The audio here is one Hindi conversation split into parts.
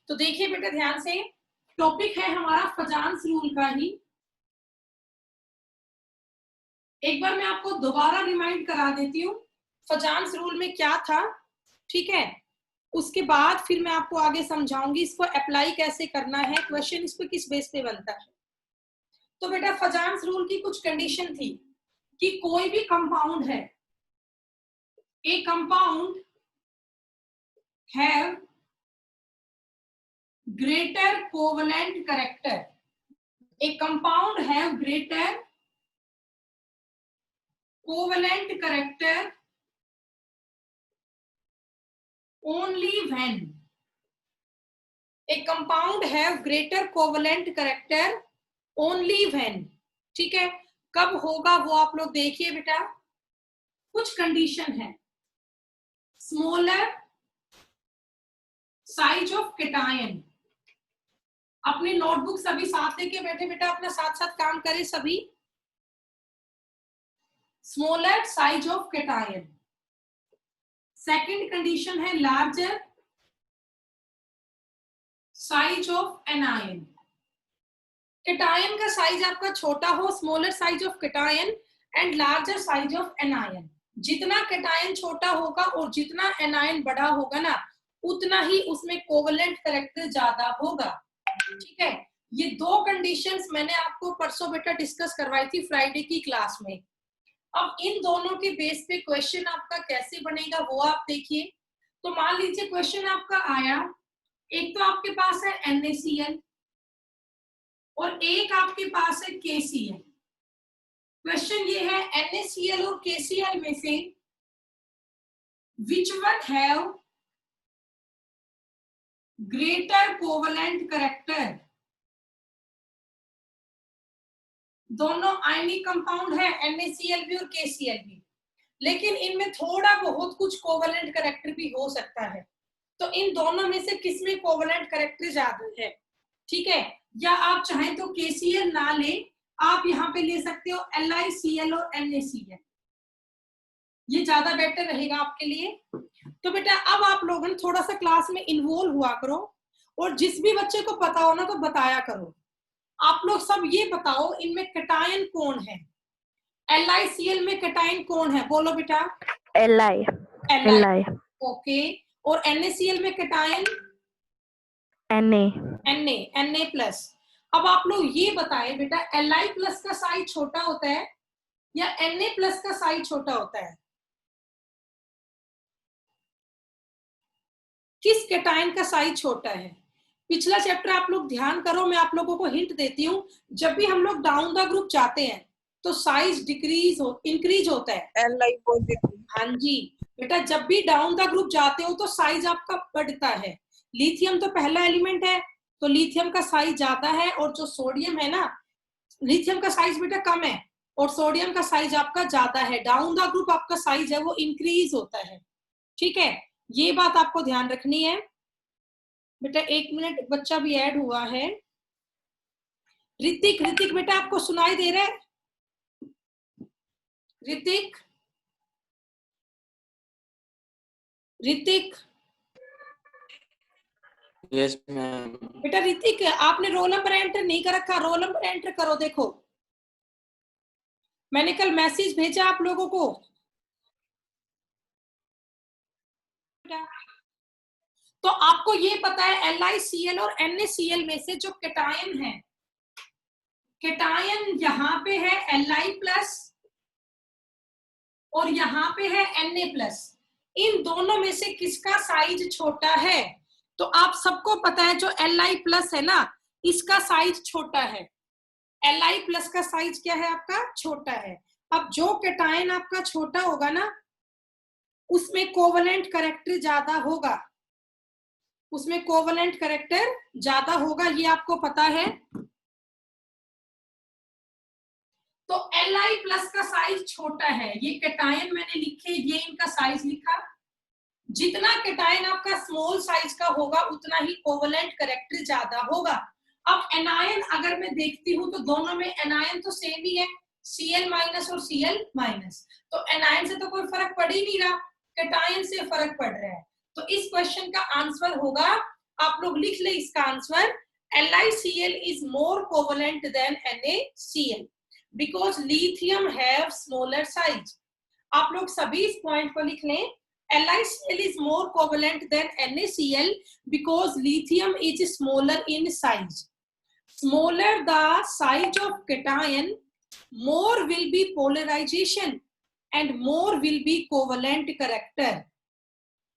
तो देखिए बेटा ध्यान से, टॉपिक है हमारा फजान्स रूल का ही। एक बार मैं आपको दोबारा रिमाइंड करा देती हूँ फजान्स रूल में क्या था, ठीक है। उसके बाद फिर मैं आपको आगे समझाऊंगी इसको अप्लाई कैसे करना है, क्वेश्चन इस पर किस बेस पे बनता है। तो बेटा फजान्स रूल की कुछ कंडीशन थी कि कोई भी कंपाउंड है, ए compound have greater covalent character, A compound have greater covalent character only when a compound have greater covalent character only when, ठीक है। कब होगा वो आप लोग देखिए बेटा, कुछ कंडीशन है। स्मॉलर साइज ऑफ केटायन, अपनी नोटबुक सभी साथ लेके बैठे बेटा, अपना साथ साथ काम करें सभी। Smaller size of cation. Second condition है larger size of anion. Cation का साइज आपका छोटा हो, smaller size of cation and larger size of anion. जितना केटायन छोटा होगा और जितना एनायन बड़ा होगा ना, उतना ही उसमें कोवेलेंट कैरेक्टर ज्यादा होगा, ठीक है। ये दो कंडीशंस मैंने आपको परसों बेटा डिस्कस करवाई थी फ्राइडे की क्लास में। अब इन दोनों के बेस पे क्वेश्चन आपका कैसे बनेगा वो आप देखिए। तो मान लीजिए क्वेश्चन आपका आया, एक तो आपके पास है NaCl और एक आपके पास है KCl। क्वेश्चन ये है NaCl और KCl में से which one have greater covalent character। दोनों आयनिक कंपाउंड है, NaCl भी और KCl भी, लेकिन इनमें थोड़ा बहुत कुछ कोवेलेंट कैरेक्टर भी हो सकता है। तो इन दोनों में से किसमें कोवेलेंट कैरेक्टर ज्यादा है, ठीक है। या आप चाहें तो KCl ना ले, आप यहाँ पे ले सकते हो LiCl और NaCl, ये ज्यादा बेटर रहेगा आपके लिए। तो बेटा अब आप लोगों ने थोड़ा सा क्लास में इन्वॉल्व हुआ करो और जिस भी बच्चे को पता हो ना तो बताया करो। आप लोग सब ये बताओ इनमें कैटायन कौन है, LiCl में कैटायन कौन है, बोलो बेटा। Li। ओके, और NaCl में कैटायन Na प्लस। अब आप लोग ये बताएं बेटा, Li प्लस का साइज छोटा होता है या Na प्लस का साइज छोटा होता है? किस कैटायन का साइज छोटा है? पिछला चैप्टर आप लोग ध्यान करो, मैं आप लोगों को हिंट देती हूँ। जब भी हम लोग डाउन द ग्रुप जाते हैं तो साइज इंक्रीज होता है। Li positive. हाँ जी बेटा, जब भी डाउन द ग्रुप जाते हो तो साइज आपका बढ़ता है। लिथियम तो पहला एलिमेंट है तो लिथियम का साइज ज्यादा है, और जो सोडियम है ना, लिथियम का साइज बेटा कम है और सोडियम का साइज आपका ज्यादा है। डाउन द ग्रुप आपका साइज है वो इंक्रीज होता है, ठीक है। ये बात आपको ध्यान रखनी है बेटा। 1 मिनट, बच्चा भी ऐड हुआ है। ऋतिक बेटा आपको सुनाई दे रहा है? Hrithik yes ma'am. बेटा ऋतिक, आपने रोल नंबर एंटर नहीं कर रखा, रोल नंबर एंटर करो। देखो मैंने कल मैसेज भेजा आप लोगों को। तो आपको ये पता है LiCl और NaCl में से जो कैटायन है, कैटायन यहाँ पे है Li प्लस और यहाँ पे है Na प्लस। इन दोनों में से किसका साइज छोटा है? तो आप सबको पता है जो Li प्लस है ना, इसका साइज छोटा है। Li प्लस का साइज क्या है आपका? छोटा है। अब जो कैटायन आपका छोटा होगा ना, उसमें कोवेलेंट कैरेक्टर ज्यादा होगा, उसमें कोवेलेंट कैरेक्टर ज्यादा होगा, ये आपको पता है। तो Li प्लस का साइज छोटा है, ये कैटायन मैंने लिखे, ये इनका साइज लिखा। जितना कैटायन आपका स्मॉल साइज का होगा उतना ही कोवेलेंट कैरेक्टर ज्यादा होगा। अब एनायन अगर मैं देखती हूँ तो दोनों में एनायन तो सेम ही है, Cl माइनस और Cl माइनस। तो एनायन से तो कोई फर्क पड़ ही नहीं रहा, कैटायन से फर्क पड़ रहा है। तो इस क्वेश्चन का आंसर होगा आप लोग लिख ले इसका answer, LiCl is more covalent than NaCl because lithium have smaller size. आप लोग सभी इस पॉइंट को लिख लें, LiCl is more covalent than NaCl because lithium is smaller in size. Smaller the size of cation, more will be polarization and more will be covalent character.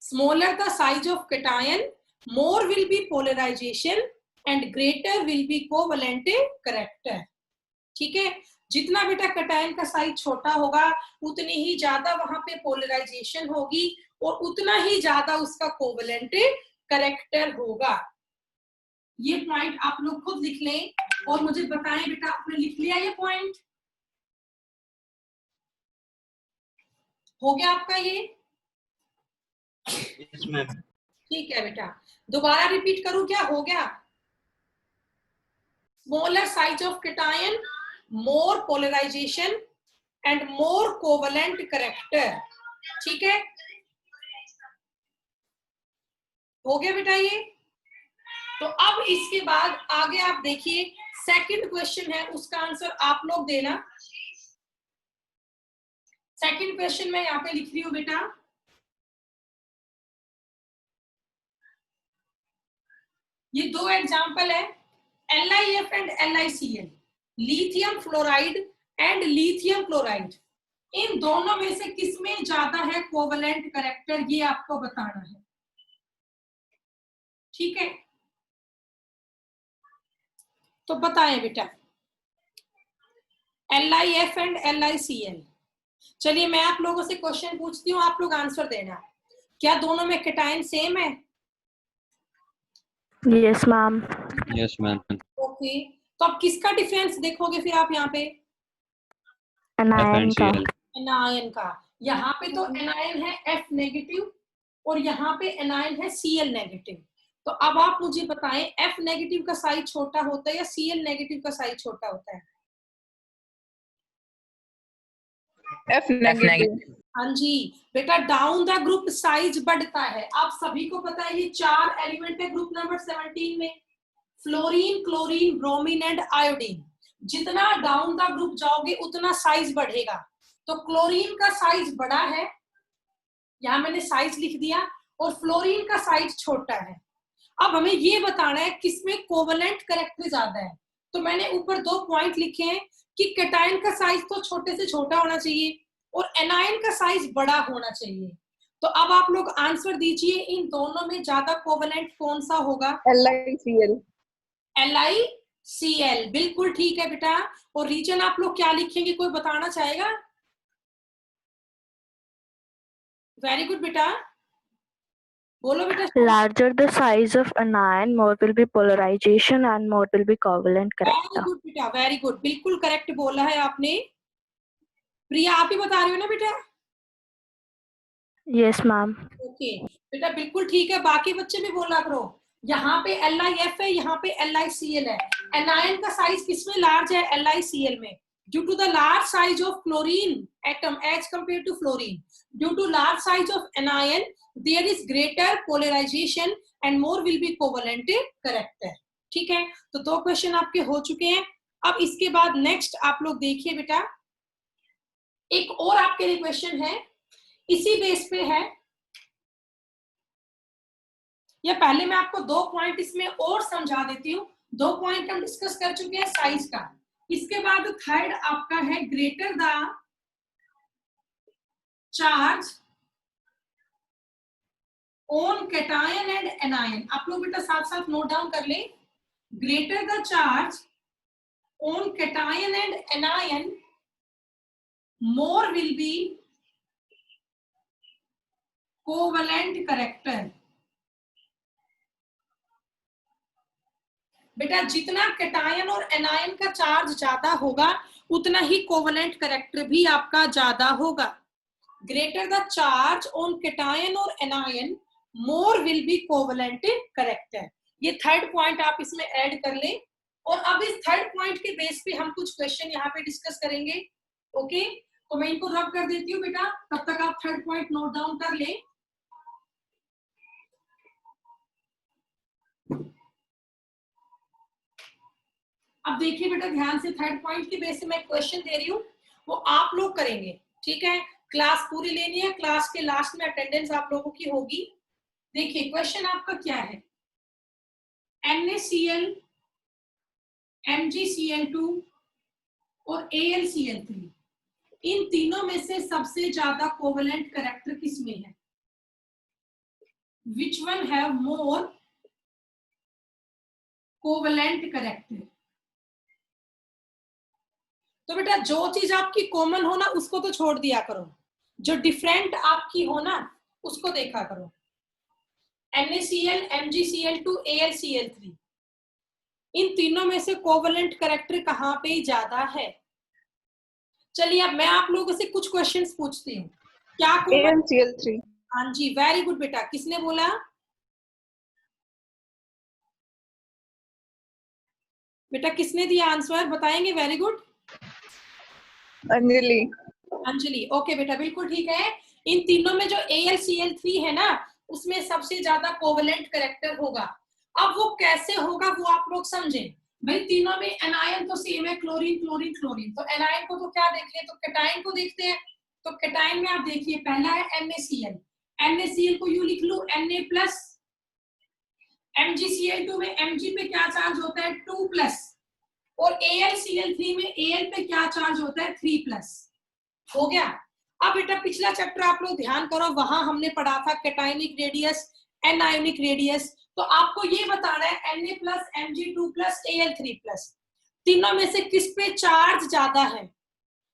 Smaller the size of cation, more will be polarization and greater will be covalent character. ठीक है, जितना बेटा कटायन का साइज छोटा होगा उतनी ही ज्यादा वहां पे पोलराइजेशन होगी और उतना ही ज्यादा उसका कोवलेंट करेक्टर होगा। ये पॉइंट आप लोग खुद लिख लें और मुझे बताएं बेटा आपने लिख लिया ये पॉइंट? हो गया आपका ये? Yes ma'am. ठीक है बेटा, दोबारा रिपीट करूं क्या? हो गया? Smaller size of cation, more polarisation and more covalent character. ठीक है, हो गया बेटा ये? तो अब इसके बाद आगे आप देखिए, सेकंड क्वेश्चन है, उसका आंसर आप लोग देना। सेकंड क्वेश्चन मैं यहाँ पे लिख रही हूँ बेटा, ये दो एग्जाम्पल है, LiF and LiCl, lithium fluoride and lithium chloride. इन दोनों में से किसमें ज्यादा है कोवलेंट करेक्टर, ये आपको बताना है। ठीक है, तो बताएं बेटा, LiF एंड LiCl। चलिए मैं आप लोगों से क्वेश्चन पूछती हूँ, आप लोग आंसर देना। क्या दोनों में कैटायन सेम है? Yes ma'am. Yes ma'am. Okay, तो अब किसका डिफरेंस देखोगे फिर आप यहाँ पे? एनायन का। एनायन का। यहाँ पे तो एनायन है F नेगेटिव और यहाँ पे एनायन है Cl नेगेटिव। तो अब आप मुझे बताएं, F नेगेटिव का साइज छोटा होता है या Cl नेगेटिव का साइज छोटा होता है? F negative. हाँ जी बेटा, डाउन द ग्रुप साइज बढ़ता है। आप सभी को पता है ये 4 एलिमेंट है ग्रुप नंबर 17 में, fluorine, chlorine, bromine and iodine. जितना डाउन द ग्रुप जाओगे उतना साइज बढ़ेगा। तो क्लोरीन का साइज बड़ा है, यहाँ मैंने साइज लिख दिया, और फ्लोरीन का साइज छोटा है। अब हमें ये बताना है किसमें कोवलेंट करेक्टर ज्यादा है। तो मैंने ऊपर 2 पॉइंट लिखे हैं कि कैटायन का साइज तो छोटे से छोटा होना चाहिए और एनायन का साइज बड़ा होना चाहिए। तो अब आप लोग आंसर दीजिए, इन दोनों में ज्यादा कोवलेंट कौन सा होगा? LiCl। LiCl, बिल्कुल ठीक है बेटा। और रीजन आप लोग क्या लिखेंगे, कोई बताना चाहेगा? वेरी गुड बेटा, बोलो बेटा। Larger the size of anion, more will be polarization and more will be covalent very character. Good बेटा, वेरी गुड, बिल्कुल करेक्ट बोला है आपने। प्रिया आप ही बता रही हो ना बेटा? Yes ma'am. ओके बेटा, बिल्कुल ठीक है, बाकी बच्चे भी बोला करो। यहाँ पे LiF है, यहाँ पे LiCl है। एनायन का साइज किसमें लार्ज है? LiCl में। Due to the large size of chlorine atom as compare to fluorine, due to large size of anion there is greater polarisation and more will be covalent character. ठीक है, तो 2 क्वेश्चन आपके हो चुके हैं। अब इसके बाद नेक्स्ट आप लोग देखिए बेटा, एक और आपके लिए क्वेश्चन है, इसी बेस पे है। या पहले मैं आपको 2 पॉइंट इसमें और समझा देती हूँ। 2 पॉइंट हम डिस्कस कर चुके हैं साइज का। इसके बाद थर्ड आपका है greater the charge on cation and anion. आप लोग बेटा साथ साथ नोट डाउन कर लें, greater the charge on cation and anion, more will be covalent character. बेटा जितना कैटायन और एनायन का चार्ज ज्यादा होगा उतना ही कोवलेंट करेक्टर भी आपका ज्यादा होगा। Greater the charge on cation और anion, more will be covalent character. ये थर्ड पॉइंट आप इसमें ऐड कर लें। और अब इस थर्ड पॉइंट के बेस पे हम कुछ क्वेश्चन यहाँ पे डिस्कस करेंगे। ओके, तो मैं इनको रब कर देती हूँ बेटा, तब तक आप थर्ड पॉइंट नोट डाउन कर लें। अब देखिए बेटा ध्यान से, थर्ड पॉइंट की बेस से मैं क्वेश्चन दे रही हूँ, वो आप लोग करेंगे, ठीक है। क्लास पूरी लेनी है, क्लास के लास्ट में अटेंडेंस आप लोगों की होगी। देखिए क्वेश्चन आपका क्या है, NaCl, MgCl2 और AlCl3, इन तीनों में से सबसे ज्यादा कोवेलेंट कैरेक्टर किसमें है? Which one have more covalent character? तो बेटा जो चीज आपकी कॉमन हो ना उसको तो छोड़ दिया करो, जो डिफरेंट आपकी हो ना उसको देखा करो। NaCl, MgCl2, AlCl3, इन तीनों में से कोवेलेंट कैरेक्टर कहाँ पे ज्यादा है? चलिए अब मैं आप लोगों से कुछ क्वेश्चंस पूछती हूँ, क्या कॉमन? AlCl3। हाँ जी, वेरी गुड बेटा। किसने बोला? बेटा किसने दिया आंसर, बताएंगे? Very good, Anjali. Anjali. Okay बेटा, बिल्कुल ठीक है। इन तीनों में जो AlCl3 है ना, उसमें सबसे ज्यादा कोवेलेंट कैरेक्टर होगा। अब वो कैसे होगा वो आप लोग समझें। भाई तीनों में एनायन तो सेम है, क्लोरीन क्लोरीन क्लोरीन, तो एनायन को तो क्या देख ले, तो कैटायन को देखते हैं। तो कैटायन में आप देखिए, पहला है NaCl, NaCl को यू लिख लू Na+। MgCl2 में Mg पे क्या चार्ज होता है? 2+। और AlCl3 में Al पे क्या चार्ज होता है? 3+। हो गया। अब बेटा पिछला चैप्टर आप लोग ध्यान करो, वहां हमने पढ़ा था कैटायनिक रेडियस, एनायोनिक रेडियस। तो आपको ये बताना है Na+, Mg2+, Al3+, तीनों में से किस पे चार्ज ज्यादा है?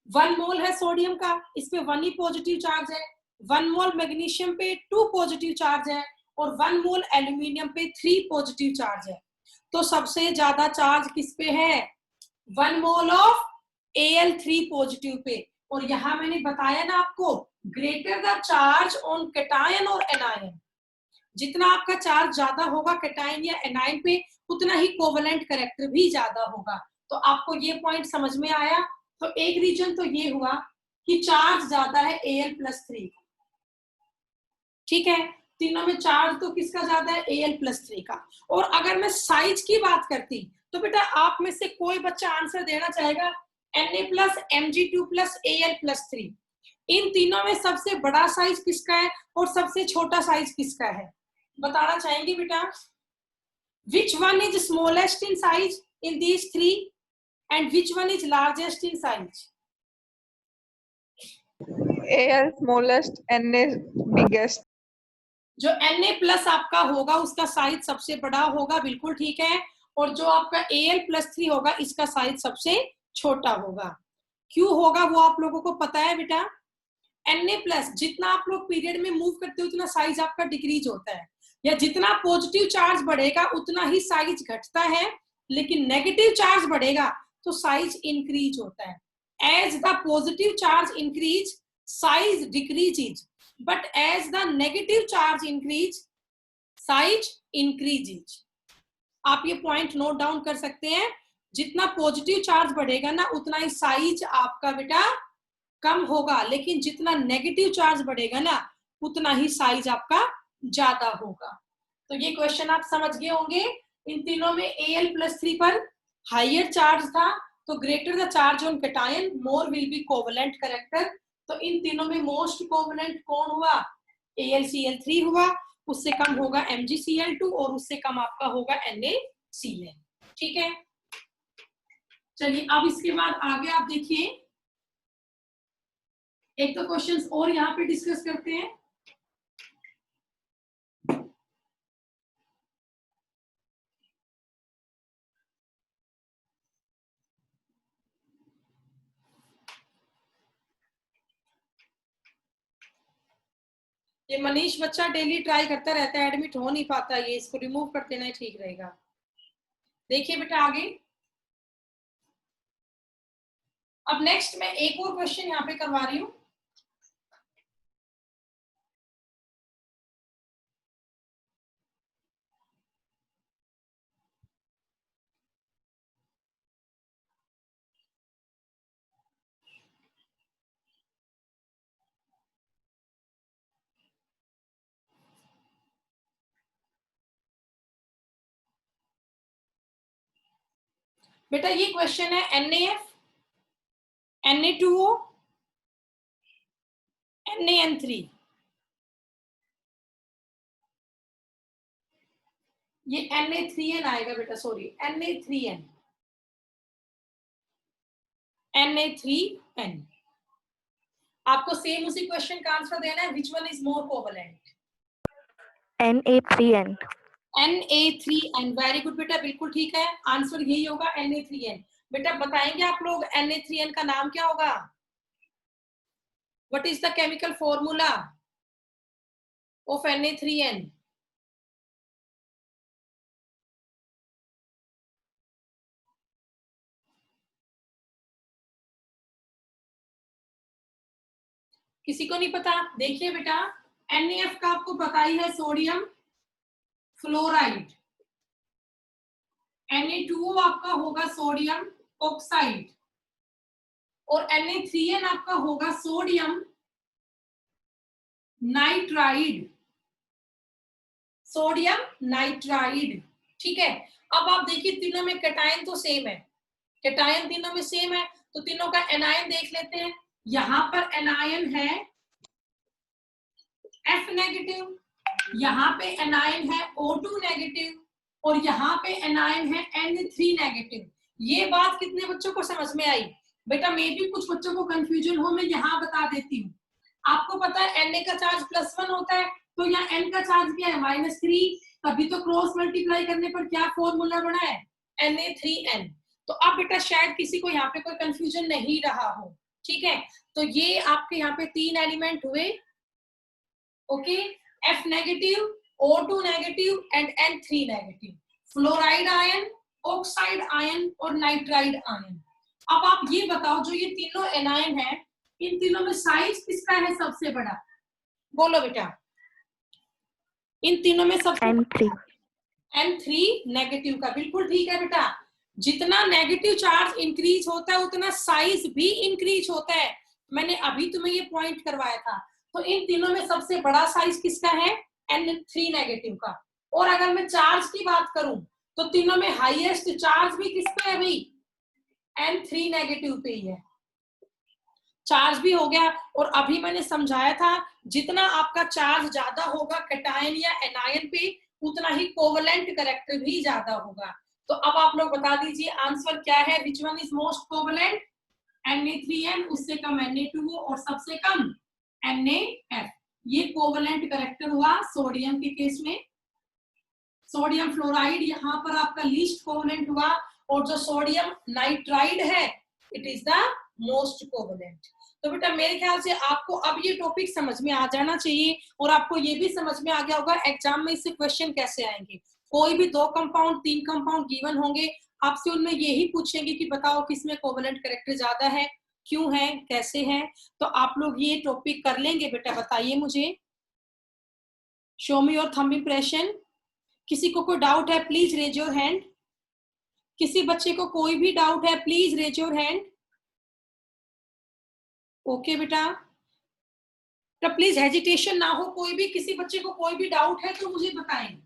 1 मोल है सोडियम का, इस पे 1 ही पॉजिटिव चार्ज है। 1 मोल मैग्नीशियम पे 2 पॉजिटिव चार्ज है, और 1 मोल एल्यूमिनियम पे 3 पॉजिटिव चार्ज है। तो सबसे ज्यादा चार्ज किस पे है? 1 mole of Al3 positive pay. और यहां मैंने बताया ना आपको, greater the charge on cation और एनायन, जितना आपका चार्ज ज्यादा होगा कैटायन या एनायन पे, उतना ही कोवेलेंट कैरेक्टर भी ज्यादा होगा। तो आपको ये पॉइंट समझ में आया? तो एक रीजन तो ये हुआ कि चार्ज ज्यादा है Al+3, ठीक है। तीनों में चार्ज तो किसका ज्यादा है? Al+3 का। और अगर मैं साइज की बात करती तो बेटा आप में से कोई बच्चा आंसर देना चाहेगा Na+, Mg2+, Al+3, इन तीनों में सबसे बड़ा साइज किसका है और सबसे छोटा साइज किसका है? बताना चाहेंगे बेटा? Which one is smallest in size in these three and which one is largest in size? Al smallest, Na biggest। जो Na+ आपका होगा उसका साइज सबसे बड़ा होगा, बिल्कुल ठीक है। और जो आपका Al+3 होगा इसका साइज सबसे छोटा होगा। क्यों होगा वो आप लोगों को पता है बेटा? Na+, जितना आप लोग पीरियड में मूव करते हो उतना साइज आपका डिक्रीज होता है, या जितना पॉजिटिव चार्ज बढ़ेगा उतना ही साइज घटता है, लेकिन नेगेटिव चार्ज बढ़ेगा तो साइज इंक्रीज होता है। As the positive charge increase, size decreases, but as the negative charge increase, size increases। आप ये पॉइंट नोट डाउन कर सकते हैं, जितना पॉजिटिव चार्ज बढ़ेगा ना उतना ही साइज आपका बेटा कम होगा, लेकिन जितना नेगेटिव चार्ज बढ़ेगा ना उतना ही साइज आपका ज्यादा होगा। तो ये क्वेश्चन आप समझ गए होंगे। इन तीनों में Al+3 पर हाइयर चार्ज था, तो greater the charge on cation more will B covalent character. तो इन तीनों में मोस्ट कोवेलेंट कौन हुआ? AlCl3 हुआ, उससे कम होगा MgCl2 और उससे कम आपका होगा NaCl। ठीक है, चलिए अब इसके बाद आगे आप देखिए, एक दो क्वेश्चंस और यहाँ पे डिस्कस करते हैं। ये मनीष बच्चा डेली ट्राई करता रहता है, एडमिट हो नहीं पाता, ये इसको रिमूव कर देना ही ठीक रहेगा। देखिए बेटा आगे, अब नेक्स्ट मैं एक और क्वेश्चन यहाँ पे करवा रही हूँ। बेटा ये क्वेश्चन है NaF, Na2O, NaN3, ये Na3N आएगा बेटा, सॉरी Na3N, Na3N। आपको सेम उसी क्वेश्चन का आंसर देना है, which one is more covalent? Na3N। Na3N, very good बेटा, बिल्कुल ठीक है, आंसर यही होगा Na3N। बेटा बताएंगे आप लोग Na3N का नाम क्या होगा? What is the chemical formula of Na3N? किसी को नहीं पता? देखिए बेटा, NaF का आपको पता ही है, सोडियम फ्लोराइड। Na2O आपका होगा सोडियम ऑक्साइड, और Na3N आपका होगा सोडियम नाइट्राइड, सोडियम नाइट्राइड। ठीक है, अब आप देखिए तीनों में कैटायन तो सेम है, कैटायन तीनों में सेम है, तो तीनों का एनायन देख लेते हैं। यहां पर एनायन है F नेगेटिव, यहाँ पे एनायन है O2 नेगेटिव, और यहाँ पे एनायन है N3 नेगेटिव। ये बात कितने बच्चों को समझ में आई? बेटा मे भी कुछ बच्चों को कंफ्यूजन हो, मैं यहाँ बता देती हूँ। आपको पता है Na का चार्ज +1 होता है, तो यहाँ N का चार्ज क्या है? -3, तभी तो क्रॉस मल्टीप्लाई करने पर क्या फॉर्मूला बना है? Na3N। तो अब बेटा शायद किसी को यहाँ पे कोई कंफ्यूजन नहीं रहा हो, ठीक है? तो ये आपके यहाँ पे 3 एलिमेंट हुए, okay, F negative, O2 negative and N3 negative, fluoride ion, oxide ion और नाइट्राइड आयन। अब आप ये बताओ, जो ये तीनों एनायन है, इन तीनों में साइज किसका है सबसे बड़ा? बोलो बेटा, इन तीनों में सबसे N3। N3 नेगेटिव का, बिल्कुल ठीक है बेटा। जितना नेगेटिव चार्ज इंक्रीज होता है उतना साइज भी इंक्रीज होता है, मैंने अभी तुम्हें ये पॉइंट करवाया था। तो इन तीनों में सबसे बड़ा साइज किसका है? N3 नेगेटिव का। और अगर मैं चार्ज की बात करूं तो तीनों में हाईएस्ट चार्ज भी किस पे है भाई? N3 नेगेटिव पे ही है, चार्ज भी हो गया। और अभी मैंने समझाया था, जितना आपका चार्ज ज्यादा होगा कैटायन या एनायन पे, उतना ही कोवलेंट कैरेक्टर भी ज्यादा होगा। तो अब आप लोग बता दीजिए आंसर क्या है, which one is most covalent? Na3N, उससे कम Na2O और सबसे कम NaF। ये कोवलेंट कैरेक्टर हुआ सोडियम के केस में। सोडियम फ्लोराइड यहाँ पर आपका लीस्ट कोवलेंट हुआ, और जो सोडियम नाइट्राइड है, it is the most covalent. तो बेटा मेरे ख्याल से आपको अब ये टॉपिक समझ में आ जाना चाहिए, और आपको ये भी समझ में आ गया होगा एग्जाम में इससे क्वेश्चन कैसे आएंगे। कोई भी 2 कंपाउंड 3 कंपाउंड गिवन होंगे, आपसे उनमें यही पूछेंगे कि बताओ किसमें कोवलेंट कैरेक्टर ज्यादा है, क्यों है, कैसे है। तो आप लोग ये टॉपिक कर लेंगे बेटा, बताइए मुझे, show me your thumb impression. किसी को कोई डाउट है प्लीज रेज योर हैंड। किसी बच्चे को कोई भी डाउट है please raise your hand. Okay बेटा, तो प्लीज हेजिटेशन ना हो, कोई भी किसी बच्चे को कोई भी डाउट है तो मुझे बताएं।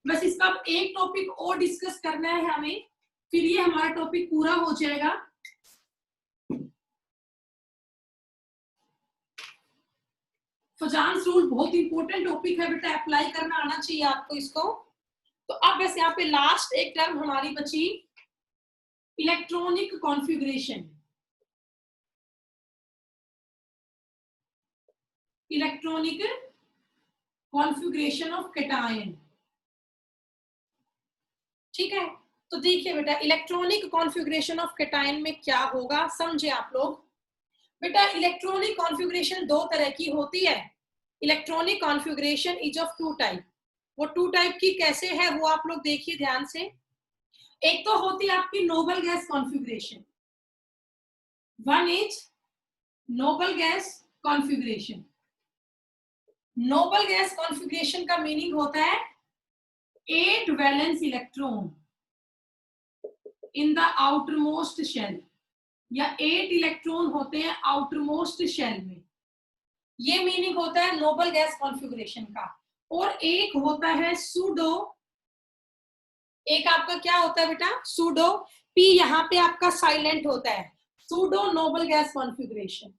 बस इसका एक टॉपिक और डिस्कस करना है हमें, फिर ये हमारा टॉपिक पूरा हो जाएगा। फजान्स रूल बहुत इंपॉर्टेंट टॉपिक है बेटा, अप्लाई करना आना चाहिए आपको इसको। तो अब बस यहाँ पे लास्ट एक टर्म हमारी बची, electronic configuration. Electronic configuration of cation, ठीक है। तो देखिए बेटा, इलेक्ट्रॉनिक कॉन्फ़िगरेशन ऑफ कैटायन में क्या होगा समझे आप लोग। बेटा इलेक्ट्रॉनिक कॉन्फ़िगरेशन 2 तरह की होती है। Electronic configuration is of 2 type. वो 2 टाइप की कैसे है वो आप लोग देखिए ध्यान से। एक तो होती है आपकी noble gas configuration, one is noble gas configuration. Noble gas configuration का मीनिंग होता है 8 valence electron in the outermost shell, या 8 इलेक्ट्रॉन होते हैं आउटरमोस्ट शेल में। ये मीनिंग होता है नोबल गैस कॉन्फ़िगरेशन का। और एक होता है सूडो, एक आपका क्या होता है बेटा? सूडो। P यहाँ पे आपका साइलेंट होता है, pseudo noble gas configuration,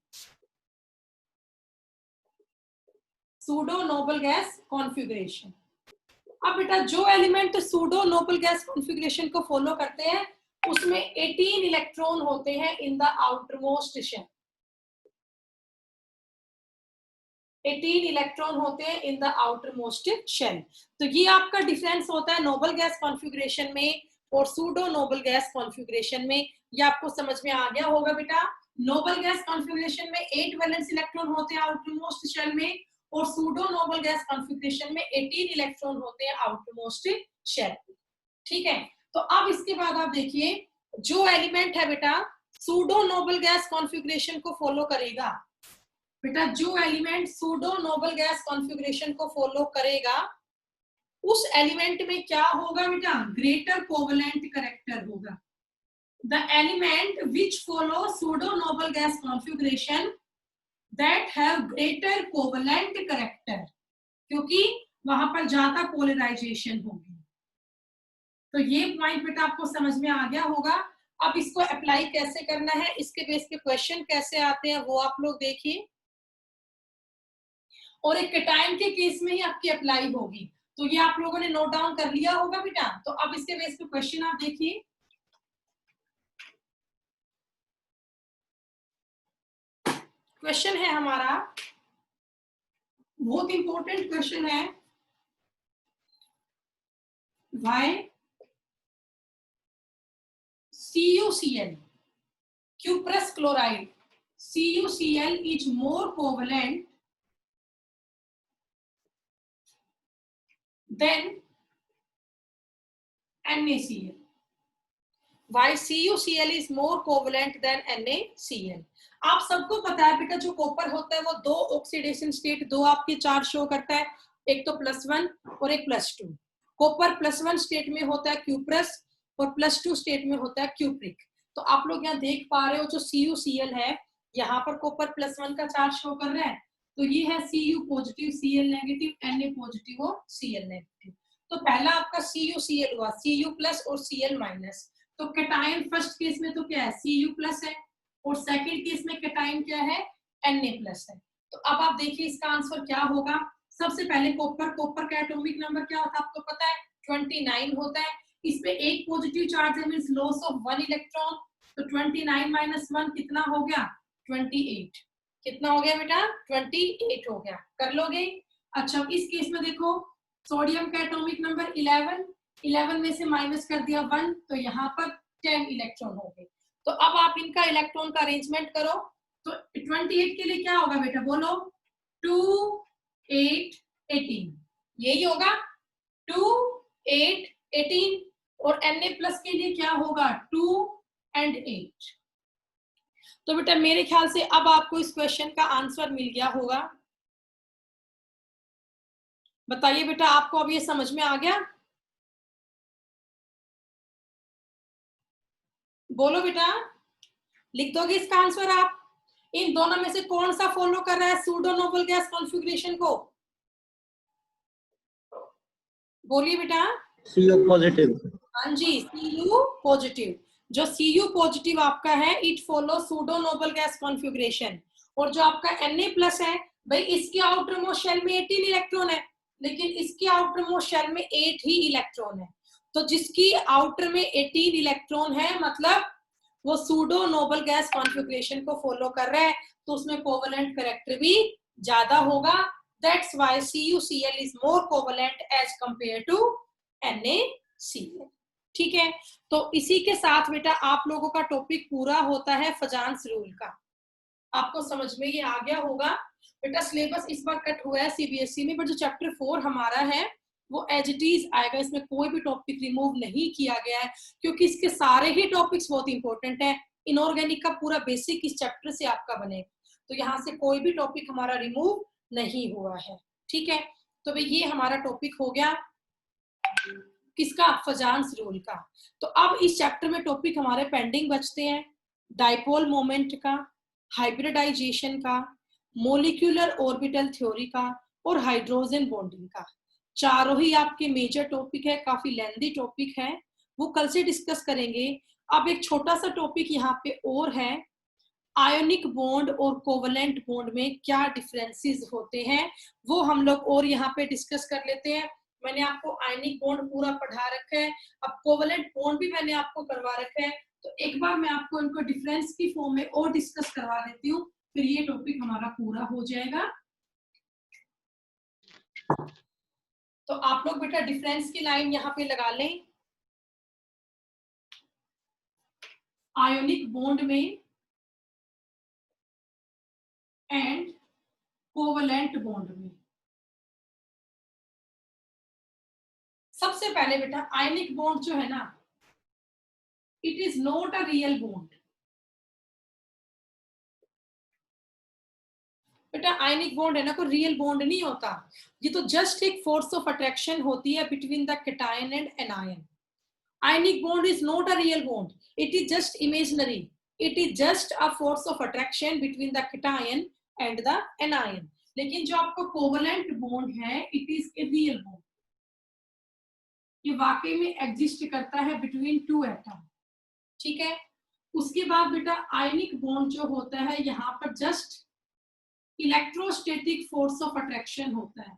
pseudo noble gas configuration. अब बेटा जो element pseudo noble gas configuration को फॉलो करते हैं उसमें 18 इलेक्ट्रॉन होते हैं in the outermost shell, 18 electron होते हैं इन द आउटरमोस्ट शेल। तो ये आपका डिफरेंस होता है नोबल गैस कॉन्फ़िगरेशन में और सूडो नोबल गैस कॉन्फ़िगरेशन में। ये आपको समझ में आ गया होगा बेटा। नोबल गैस कॉन्फ़िगरेशन में 8 वैलेंस इलेक्ट्रॉन होते हैं आउटरमोस्ट शेल में और सूडो नोबल गैस कॉन्फ़िगरेशन में 18 इलेक्ट्रॉन होते हैं आउटरमोस्ट शेल। ठीक है, तो अब इसके बाद आप देखिए जो एलिमेंट है बेटा सूडो नोबल गैस कॉन्फ़िगरेशन को फॉलो करेगा, बेटा जो element pseudo noble gas configuration को फॉलो करेगा उस एलिमेंट में क्या होगा बेटा, ग्रेटर कोवेलेंट कैरेक्टर होगा। The element which follow pseudo noble gas configuration that have greater covalent character, क्योंकि वहां पर ज्यादा पोलराइजेशन होगी। तो ये पॉइंट बेटा आपको समझ में आ गया होगा। अब इसको अप्लाई कैसे करना है, इसके बेस पे क्वेश्चन कैसे आते हैं वो आप लोग देखिए, और एक कैटायन के केस में ही आपकी अप्लाई होगी। तो ये आप लोगों ने नोट डाउन कर लिया होगा बेटा। तो अब इसके बेस पे क्वेश्चन आप देखिए, क्वेश्चन है हमारा बहुत इंपॉर्टेंट क्वेश्चन है, why CuCl cuprous chloride CuCl is more covalent than NaCl. Why CuCl is more covalent than NaCl? आप सबको पता है बेटा जो कॉपर होता है वो दो ऑक्सीडेशन स्टेट, दो आपके चार्ज शो करता है, एक तो +1 और एक +2। कॉपर +1 स्टेट में होता है क्यूप्रस और +2 स्टेट में होता है क्यूप्रिक। तो आप लोग यहाँ देख पा रहे हो जो CuCl है यहाँ पर कॉपर +1 का चार्ज शो कर रहा है, तो ये है Cu positive Cl negative, Na positive और Cl नेगेटिव। तो पहला आपका CuCl हुआ, Cu+ और Cl-। तो कैटायन फर्स्ट केस में तो क्या है Cu+ है और सेकंड केस में कैटायन क्या है Na+ है। तो अब आप देखिए इसका आंसर क्या होगा। सबसे पहले कॉपर का एटॉमिक नंबर क्या होता है आपको पता है 29 होता है। इस पे एक पॉजिटिव चार्ज है मींस लॉस ऑफ 1 इलेक्ट्रॉन, तो 29 - 1 कितना हो गया 28। कितना हो गया बेटा 28 हो गया, कर लोगे। अच्छा इस केस में देखो सोडियम का एटॉमिक नंबर 11 में से माइनस कर दिया 1, तो यहाँ पर 10 इलेक्ट्रॉन हो गए। तो अब आप इनका इलेक्ट्रॉन का अरेंजमेंट करो, तो 28 के लिए क्या होगा बेटा बोलो 2 8 18, यही होगा 2 8 18। और Na+ के लिए क्या होगा 2 and 8। तो बेटा मेरे ख्याल से अब आपको इस क्वेश्चन का आंसर मिल गया होगा। बताइए बेटा आपको अब ये समझ में आ गया, बोलो बेटा, लिख दोगे इसका आंसर आप। इन दोनों में से कौन सा फॉलो कर रहा है सूडो नोबल गैस कॉन्फ़िगरेशन को, बोलिए बेटा। Cu positive. हाँ जी Cu पॉजिटिव, जो Cu पॉजिटिव आपका है it follow pseudo noble gas configuration. और जो आपका Na+ है भाई इसके आउटर मोस्ट शेल में 18 इलेक्ट्रॉन है, लेकिन इसके आउटर मोस्ट शेल में 8 ही इलेक्ट्रॉन है। तो जिसकी आउटर में 18 इलेक्ट्रॉन है मतलब वो सूडो नोबल गैस कॉन्फ़िगरेशन को फॉलो कर रहा है, तो उसमें कोवेलेंट कैरेक्टर भी ज्यादा होगा। That's why CuCl is more covalent as compare to NaCl। ठीक है, तो इसी के साथ बेटा आप लोगों का टॉपिक पूरा होता है फजान्स रूल का। आपको समझ में ये आ गया होगा बेटा। सिलेबस इस बार कट हुआ है CBSE में, बट जो चैप्टर 4 हमारा है वो एज इट इज आएगा, इसमें कोई भी टॉपिक रिमूव नहीं किया गया है, क्योंकि इसके सारे ही टॉपिक्स बहुत इंपॉर्टेंट है। इनऑर्गेनिक का पूरा बेसिक इस चैप्टर से आपका बनेगा, तो यहाँ से कोई भी टॉपिक हमारा रिमूव नहीं हुआ है। ठीक है, तो भाई ये हमारा टॉपिक हो गया किसका, फजान्स रूल का। तो अब इस चैप्टर में टॉपिक हमारे पेंडिंग बचते हैं डाइपोल मोमेंट का, हाइब्रिडाइजेशन का, मोलिक्यूलर ऑर्बिटल थ्योरी का और हाइड्रोजन बॉन्डिंग का। चारों ही आपके मेजर टॉपिक है, काफी लेंथी टॉपिक है, वो कल से डिस्कस करेंगे। अब एक छोटा सा टॉपिक यहाँ पे और है, आयोनिक बॉन्ड और कोवलेंट बॉन्ड में क्या डिफरेंसेस होते हैं वो हम लोग और यहाँ पे डिस्कस कर लेते हैं। मैंने आपको आयनिक बॉन्ड पूरा पढ़ा रखा है, अब कोवलेंट बॉन्ड भी मैंने आपको करवा रखा है, तो एक बार मैं आपको इनको डिफरेंस की फॉर्म में और डिस्कस करवा देती हूँ, फिर ये टॉपिक हमारा पूरा हो जाएगा। तो आप लोग बेटा डिफरेंस की लाइन यहाँ पे लगा लें। आयोनिक बॉन्ड में एंड कोवलेंट बॉन्ड में, सबसे पहले बेटा आयनिक बॉन्ड जो है ना, it is not a real bond. बेटा आयनिक बॉन्ड है ना, कोई रियल बॉन्ड नहीं होता, ये तो जस्ट एक फोर्स ऑफ अट्रैक्शन होती है between the cation and anion. Ionic bond is not a real bond, it is just imaginary, it is just a force of attraction between the cation and the anion. लेकिन जो आपका कोवलेंट बॉन्ड है, it is a real bond, ये वाकई में एग्जिस्ट करता है बिटवीन टू एटम। ठीक है, उसके बाद बेटा आयनिक बॉन्ड जो होता है यहाँ पर just electrostatic force of attraction होता है,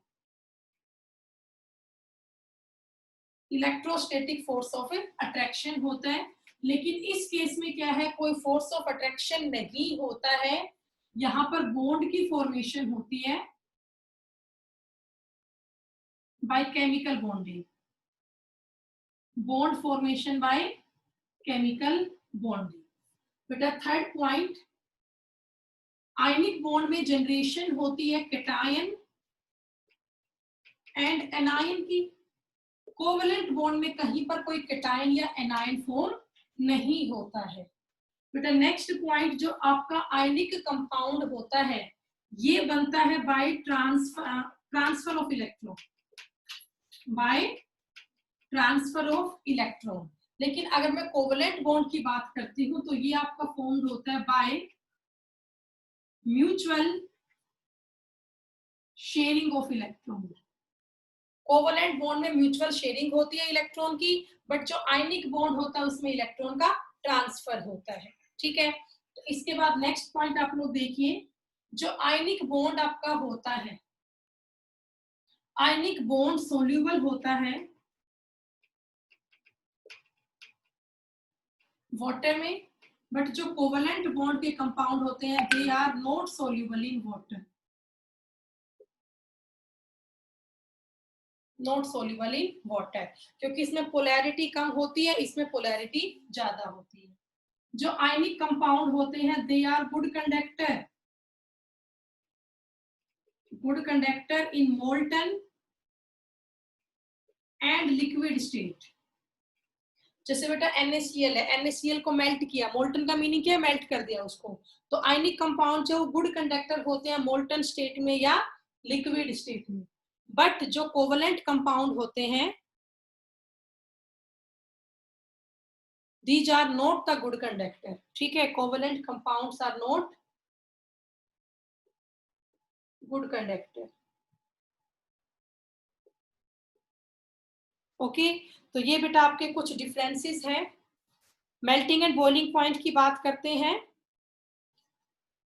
इलेक्ट्रोस्टैटिक फोर्स ऑफ अट्रैक्शन होता है। लेकिन इस केस में क्या है, कोई फोर्स ऑफ अट्रैक्शन नहीं होता है, यहाँ पर बॉन्ड की फॉर्मेशन होती है by chemical bonding, bond formation by chemical bonding. बेटा थर्ड पॉइंट, आयनिक बॉन्ड में जनरेशन होती है कैटायन एंड एनायन की, कोवलेंट बॉन्ड में कहीं पर कोई कैटायन या एनायन फॉर्म नहीं होता है। बेटा नेक्स्ट पॉइंट, जो आपका आयनिक कंपाउंड होता है ये बनता है by transfer of electron, by transfer of electron. लेकिन अगर मैं कोवलेंट बॉन्ड की बात करती हूँ तो ये आपका फॉर्म होता है by mutual sharing of electron. Covalent bond में म्यूचुअल शेयरिंग होती है इलेक्ट्रॉन की, बट जो आयनिक बॉन्ड होता है उसमें इलेक्ट्रॉन का ट्रांसफर होता है। ठीक है, तो इसके बाद नेक्स्ट पॉइंट आप लोग देखिए, जो आयनिक बॉन्ड आपका होता है, आयनिक बॉन्ड सोल्यूबल होता है वाटर में, बट जो कोवलेंट बॉन्ड के कंपाउंड होते हैं they are not soluble in water, not soluble in water, क्योंकि इसमें पोलैरिटी कम होती है, इसमें पोलैरिटी ज्यादा होती है। जो आयनिक कंपाउंड होते हैं they are good conductor, good conductor in molten and liquid state. जैसे बेटा NaCl है, NaCl को मेल्ट किया, मोल्टन का मीनिंग क्या है, मेल्ट कर दिया उसको, तो आयनिक कंपाउंड जो गुड कंडक्टर होते हैं मोल्टन स्टेट में या लिक्विड स्टेट में। बट जो कोवलेंट कंपाउंड होते हैं these are not the good conductor। ठीक है, covalent compounds are not good conductor। Okay, तो ये बेटा आपके कुछ डिफरेंसेस हैं। मेल्टिंग एंड बॉइलिंग पॉइंट की बात करते हैं,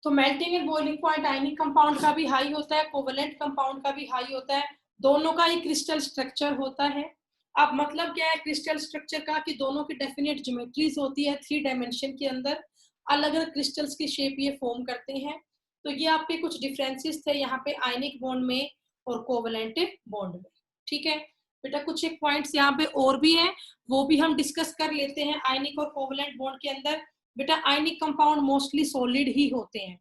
तो melting and boiling point ionic compound का भी हाई होता है, कोवलेंट कंपाउंड का भी हाई होता है, दोनों का ही क्रिस्टल स्ट्रक्चर होता है। अब मतलब क्या है क्रिस्टल स्ट्रक्चर का, कि दोनों की डेफिनेट ज्योमेट्रीज होती है, 3 डायमेंशन के अंदर अलग अलग क्रिस्टल्स की शेप ये फॉर्म करते हैं। तो ये आपके कुछ डिफरेंसेस थे यहाँ पे आयनिक बॉन्ड में और कोवलेंट बॉन्ड में। ठीक है बेटा, कुछ एक पॉइंट्स यहाँ पे और भी हैं, वो भी हम डिस्कस कर लेते हैं आयनिक और कोवलेंट बॉन्ड के अंदर। बेटा आयनिक कंपाउंड मोस्टली सॉलिड ही होते हैं,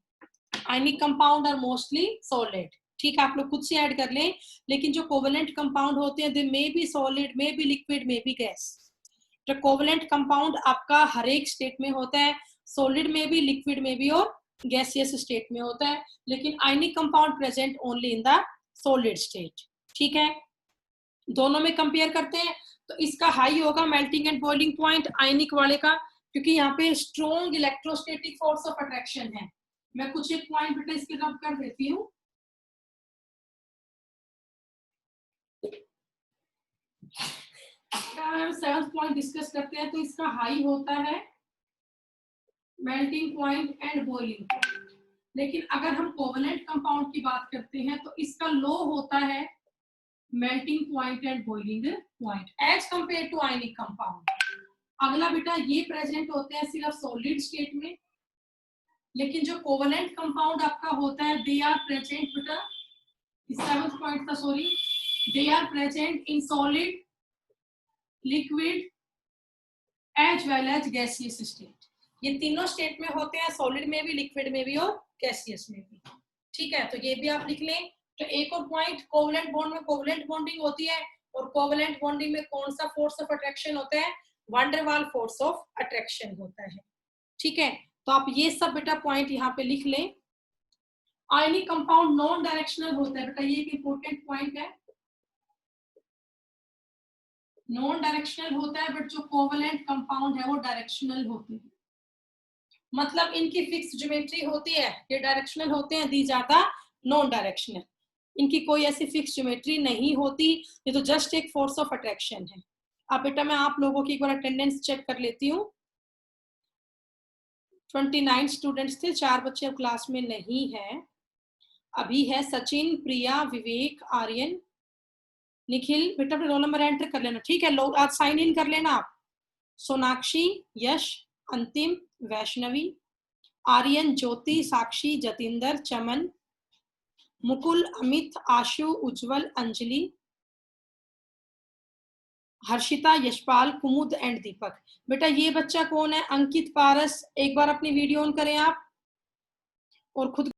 ionic compound are mostly solid. ठीक है, आप लोग खुद से ऐड कर लें, लेकिन जो कोवलेंट कंपाउंड होते हैं they may be solid, may be liquid, may be gas. तो कोवलेंट कंपाउंड आपका हर एक स्टेट में होता है, सॉलिड में भी, लिक्विड में भी और गैसियस स्टेट में होता है, लेकिन ionic compound present only in the solid state. ठीक है, दोनों में कंपेयर करते हैं तो इसका हाई होगा मेल्टिंग एंड बॉइलिंग पॉइंट आयनिक वाले का, क्योंकि यहाँ पे strong electrostatic force of attraction है। मैं कुछ एक पॉइंट बेटा इसके रब कर देती हूँ। सेवंथ पॉइंट डिस्कस करते हैं, तो इसका हाई होता है melting point and boiling point. लेकिन अगर हम कोवलेंट कंपाउंड की बात करते हैं तो इसका लो होता है melting point and boiling point as compare to ionic compound. अगला बेटा ये प्रेजेंट होते हैं सिर्फ सॉलिड स्टेट में, लेकिन जो कोवलेंट कंपाउंड आपका होता है दे आर प्रेजेंट बेटा, 7th पॉइंट था sorry, they are present in solid, liquid as well as gaseous state. ये तीनों स्टेट में होते हैं, सॉलिड में भी, लिक्विड में भी और गैसियस में भी। ठीक है, तो ये भी आप लिख लें। तो एक और पॉइंट, कोवलेंट बॉन्ड में कोवलेंट बॉन्डिंग होती है, और कोवलेंट बॉन्डिंग में कौन सा फोर्स ऑफ अट्रैक्शन होता है? वैन डर वाल फोर्स ऑफ अट्रैक्शन होता है। ठीक है, तो आप ये सब बेटा पॉइंट यहाँ पे लिख लें। आयनिक कंपाउंड नॉन डायरेक्शनल होता है बेटा, ये एक इंपॉर्टेंट पॉइंट है। नॉन डायरेक्शनल होता है, बट जो कोवलेंट कंपाउंड है वो डायरेक्शनल होते हैं। मतलब इनकी फिक्स ज्योमेट्री होती है, ये डायरेक्शनल होते हैं, दी जाता नॉन डायरेक्शनल। इनकी कोई ऐसी फिक्स ज्योमेट्री नहीं होती, ये तो जस्ट एक फोर्स ऑफ अट्रैक्शन है। अब बेटा मैं आप लोगों की एक बार अटेंडेंस चेक कर लेती हूँ। 29 स्टूडेंट्स थे, 4 बच्चे अब क्लास में नहीं है। अभी है सचिन, प्रिया, विवेक, आर्यन, निखिल। बेटा अपने रोल नंबर एंटर कर लेना, ठीक है? लोग आज साइन इन कर लेना आप। सोनाक्षी, यश, अंतिम, वैष्णवी, आर्यन, ज्योति, साक्षी, जतिंदर, चमन, मुकुल, अमित, आशु, उज्जवल, अंजलि, हर्षिता, यशपाल, कुमुद एंड दीपक। बेटा ये बच्चा कौन है? अंकित, पारस। एक बार अपनी वीडियो ऑन करें आप और खुद